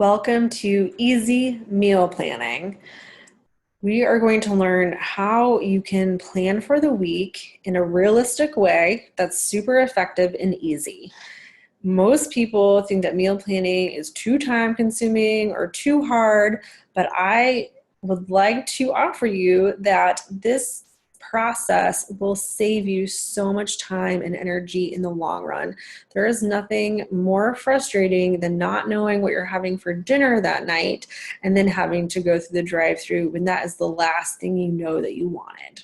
Welcome to Easy Meal Planning. We are going to learn how you can plan for the week in a realistic way that's super effective and easy. Most people think that meal planning is too time consuming or too hard, but I would like to offer you that this process will save you so much time and energy in the long run. There is nothing more frustrating than not knowing what you're having for dinner that night and then having to go through the drive-through when that is the last thing you know that you wanted.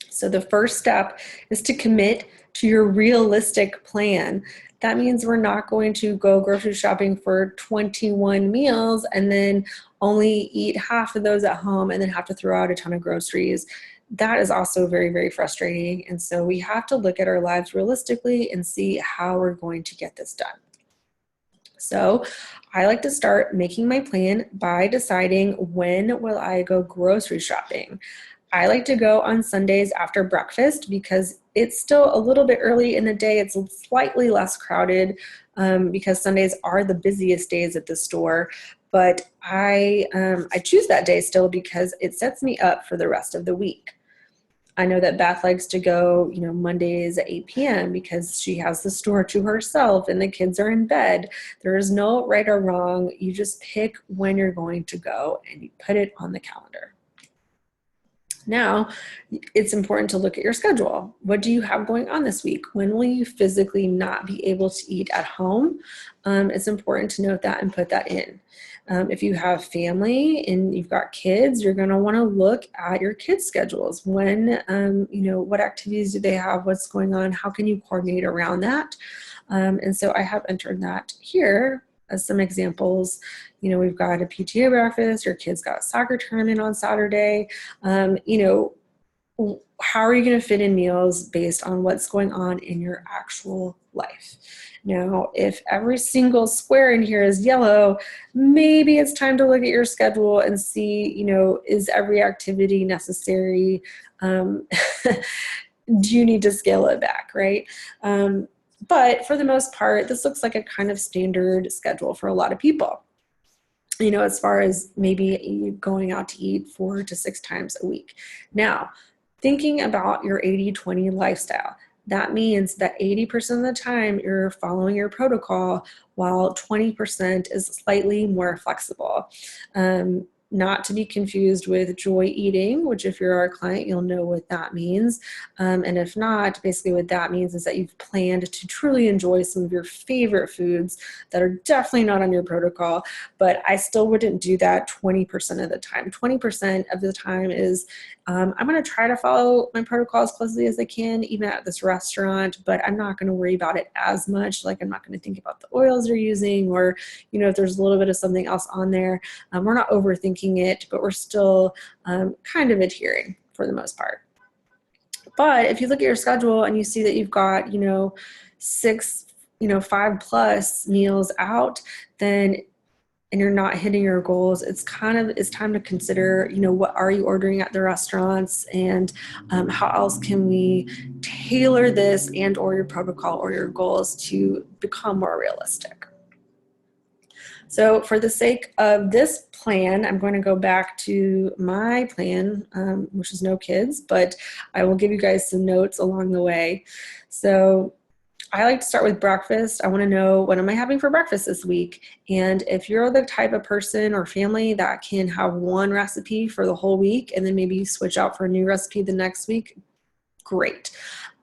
So the first step is to commit to your realistic plan. That means we're not going to go grocery shopping for 21 meals and then only eat half of those at home and then have to throw out a ton of groceries. That is also very, very frustrating. And so we have to look at our lives realistically and see how we're going to get this done. So I like to start making my plan by deciding when will I go grocery shopping. I like to go on Sundays after breakfast because it's still a little bit early in the day. It's slightly less crowded because Sundays are the busiest days at the store. But I choose that day still because it sets me up for the rest of the week. I know that Beth likes to go, Mondays at 8 p.m. because she has the store to herself and the kids are in bed. There is no right or wrong. You just pick when you're going to go and you put it on the calendar. Now, it's important to look at your schedule. What do you have going on this week? When will you physically not be able to eat at home? It's important to note that and put that in. If you have family and you've got kids, you're going to want to look at your kids' schedules. When, what activities do they have? What's going on? How can you coordinate around that? And so I have entered that here as some examples. We've got a PTA breakfast, your kid's got a soccer tournament on Saturday. How are you going to fit in meals based on what's going on in your actual life? Now, if every single square in here is yellow, maybe it's time to look at your schedule and see, is every activity necessary? Do you need to scale it back, right? But for the most part, this looks like a kind of standard schedule for a lot of people. As far as maybe going out to eat 4 to 6 times a week. Now, thinking about your 80-20 lifestyle, that means that 80% of the time you're following your protocol while 20% is slightly more flexible. Not to be confused with joy eating, which if you're our client, you'll know what that means. And if not, basically what that means is that you've planned to truly enjoy some of your favorite foods that are definitely not on your protocol, but I still wouldn't do that 20% of the time. 20% of the time is, I'm going to try to follow my protocol as closely as I can, even at this restaurant, but I'm not going to worry about it as much. Like I'm not going to think about the oils they're using or, if there's a little bit of something else on there. We're not overthinking it, but we're still kind of adhering for the most part. But if you look at your schedule and you see that you've got, 6, 5+ meals out, then and you're not hitting your goals, it's time to consider, what are you ordering at the restaurants and how else can we tailor this and or your protocol or your goals to become more realistic. So for the sake of this plan, I'm going to go back to my plan, which is no kids, but I will give you guys some notes along the way. So I like to start with breakfast. I want to know, what am I having for breakfast this week? And if you're the type of person or family that can have one recipe for the whole week and then maybe switch out for a new recipe the next week, great.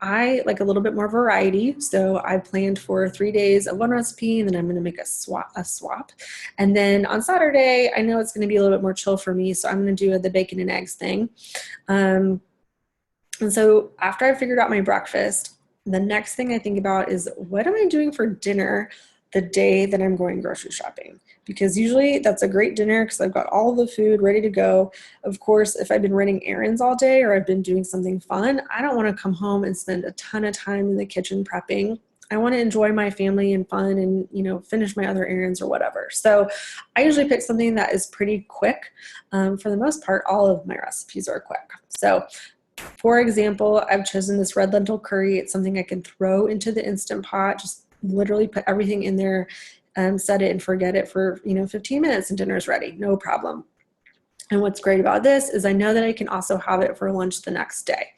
I like a little bit more variety, so I planned for 3 days of one recipe, and then I'm going to make a swap. And then on Saturday, I know it's going to be a little bit more chill for me, so I'm going to do the bacon and eggs thing. And so after I figured out my breakfast, the next thing I think about is, what am I doing for dinner the day that I'm going grocery shopping? Because usually that's a great dinner because I've got all the food ready to go. Of course, if I've been running errands all day or I've been doing something fun, I don't want to come home and spend a ton of time in the kitchen prepping. I want to enjoy my family and fun and, finish my other errands or whatever. So I usually pick something that is pretty quick. For the most part, all of my recipes are quick. So for example, I've chosen this red lentil curry. It's something I can throw into the Instant Pot, just literally put everything in there. set it and forget it for, 15 minutes and dinner's ready, no problem. And what's great about this is I know that I can also have it for lunch the next day.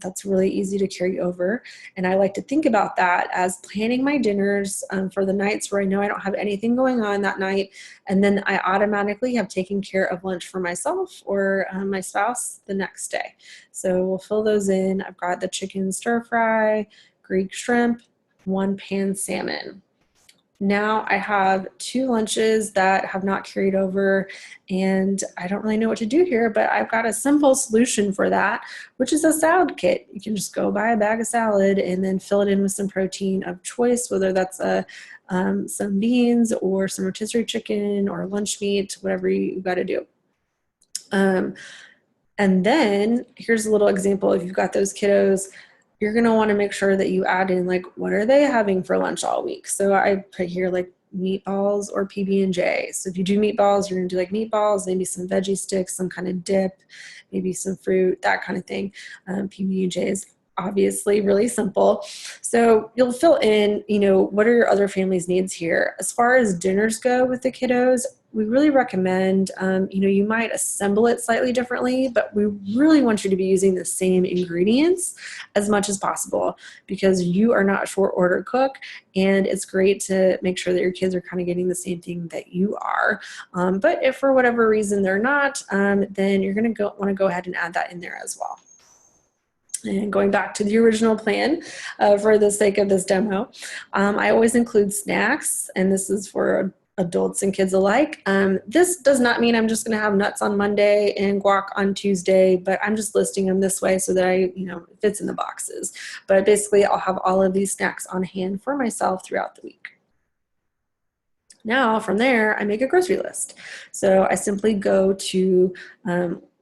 That's really easy to carry over. And I like to think about that as planning my dinners for the nights where I know I don't have anything going on that night. And then I automatically have taken care of lunch for myself or my spouse the next day. So we'll fill those in. I've got the chicken stir fry, Greek shrimp, 1 pan salmon. Now I have 2 lunches that have not carried over, and I don't really know what to do here, but I've got a simple solution for that, which is a salad kit. You can just go buy a bag of salad and then fill it in with some protein of choice, whether that's some beans or some rotisserie chicken or lunch meat, whatever you got to do. And then here's a little example. If you've got those kiddos, you're going to want to make sure that you add in, like, what are they having for lunch all week? So I put here like meatballs or PB&J. So if you do meatballs, you're going to do like meatballs, maybe some veggie sticks, some kind of dip, maybe some fruit, that kind of thing. PB&J is obviously really simple. So you'll fill in, what are your other family's needs here? As far as dinners go with the kiddos, we really recommend, you might assemble it slightly differently, but we really want you to be using the same ingredients as much as possible because you are not a short order cook, and it's great to make sure that your kids are kind of getting the same thing that you are. But if for whatever reason they're not, then you're going to want to go ahead and add that in there as well. And going back to the original plan for the sake of this demo, I always include snacks, and this is for adults and kids alike. This does not mean I'm just going to have nuts on Monday and guac on Tuesday, but I'm just listing them this way so that it fits in the boxes. But basically, I'll have all of these snacks on hand for myself throughout the week. Now, from there, I make a grocery list. So I simply go to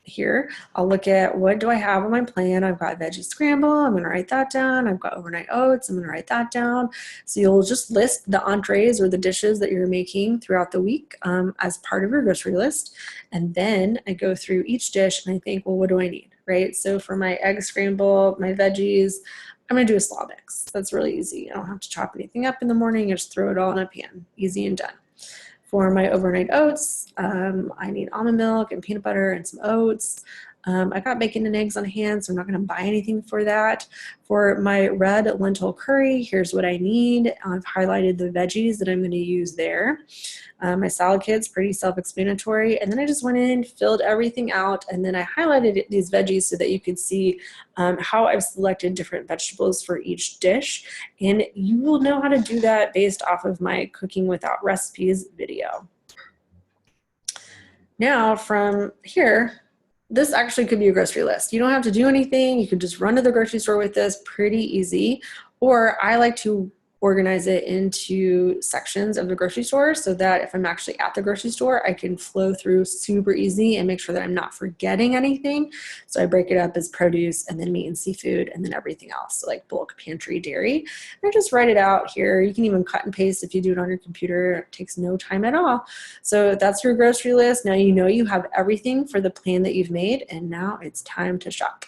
here, I'll look at what do I have on my plan. I've got veggie scramble, I'm going to write that down. I've got overnight oats, I'm going to write that down. So you'll just list the entrees or the dishes that you're making throughout the week as part of your grocery list. And then I go through each dish and I think, well, what do I need, right? So for my egg scramble, my veggies, I'm going to do a slaw mix. That's really easy. I don't have to chop anything up in the morning. I just throw it all in a pan. Easy and done. For my overnight oats, I need almond milk and peanut butter and some oats. I got bacon and eggs on hand, so I'm not going to buy anything for that. For my red lentil curry, here's what I need. I've highlighted the veggies that I'm going to use there. My salad kit's pretty self-explanatory. And then I just went in, filled everything out, and then I highlighted these veggies so that you could see how I've selected different vegetables for each dish. And you will know how to do that based off of my Cooking Without Recipes video. Now from here, this actually could be a grocery list. You don't have to do anything. You could just run to the grocery store with this, pretty easy. Or I like to organize it into sections of the grocery store so that if I'm actually at the grocery store, I can flow through super easy and make sure that I'm not forgetting anything. So I break it up as produce and then meat and seafood and then everything else, so like bulk, pantry, dairy. And I just write it out here. You can even cut and paste if you do it on your computer. It takes no time at all. So that's your grocery list. Now you know you have everything for the plan that you've made, and now it's time to shop.